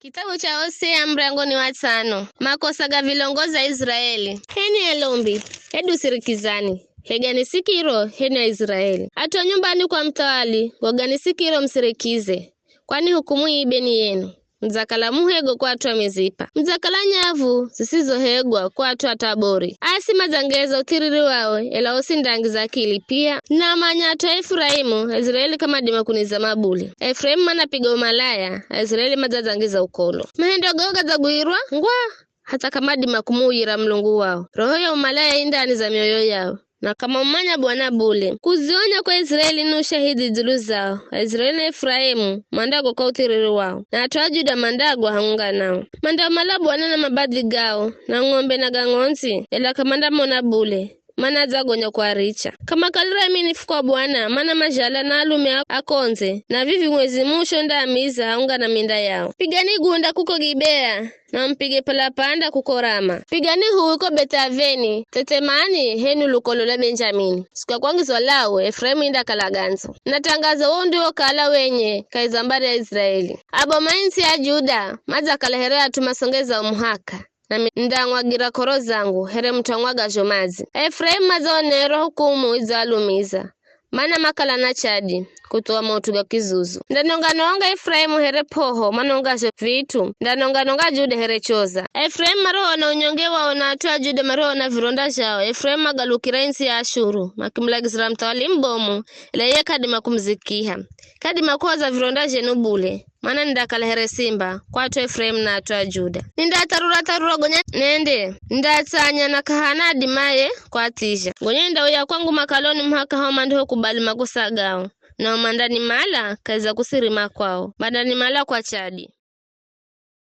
Kitabu cha Hosea mlango ni wa 5. Makosa ga vilongozi wa Israeli. Heni elombi, hedu sirikizani. Heganisikiro heni wa Israeli. Ato nyumbani kwa mtawali, waganisikiro msirikize. Kwani hukumu ibeni yenu. Mzakala muhego kwa atu wa mizipa. Mzakala nyavu, zisizo hegwa kwa atu wa tabori. Asi mazangezo utiriri wawe, ela usindangi za akili pia. Na manyato Efraimu, Israeli kama dimakuniza mabuli. Efraimu mana piga umalaya, Israeli mazazangiza ukolo. Mahendo goga za guirwa, ngwa. Hata kama dimakumuira mlungu wao. Roho ya umalaya indani za mioyo yao. Na kama umanya Bwana bule, kuzionya kwa Israeli ni ushahidi zulu zao. Israeli na Efraimu, mandago kwa utiriri wao. Na atoa Juda mandago haunga nao. Manda mala Bwana na mabadhi gao, na ngombe na gangonzi, ela kamanda mona bule. Mana zagonya kwa richa. Kama kalira minifu kwa Bwana, mana majala na alume akonze, na vivi mwezi musho nda amiza haunga na minda yao. Pigani gunda kuko Gibea, na mpige palapanda kuko Rama. Pigani huko Betaveni, tetemani henu lukolo la Benjamini. Sika kwangizo lao, Efraimu inda kalaganzo. Natangaza wao ndio kala wenye, kaizambari ya Israeli. Abo mainsi ya Juda, maza kalaherea tumasongeza umuhaka. Na ndangwagira koro zangu, here mtangwaga jomazi. Efraimu mazaonero hukumu izalumiza. Mana makala na chadi, kutuwa mautuga kizuzu. Ndanonga Efraimu here poho, manonga vitu. Ndanonga Juda here choza. Efraimu maroho na unyongewa onatua Juda maroho na vironda jao. Efraimu magalukira insi ya Ashuru. Makimlagizira mtawali mbomu, ila ye kadima kumzikiha. Kadima kuwaza vironda jenu bule. Mana ndakala here simba, kwa atu Efraimu na atu Juda. Tarura gonya nende. Ndatanya na kahana dimaye kwa tisha. Gonya ndawia kwangu makaloni mhaka hao mandiho kubali makosa gao. Na umandani mala, kaza kusirima kwao. Mandani mala kwa chadi.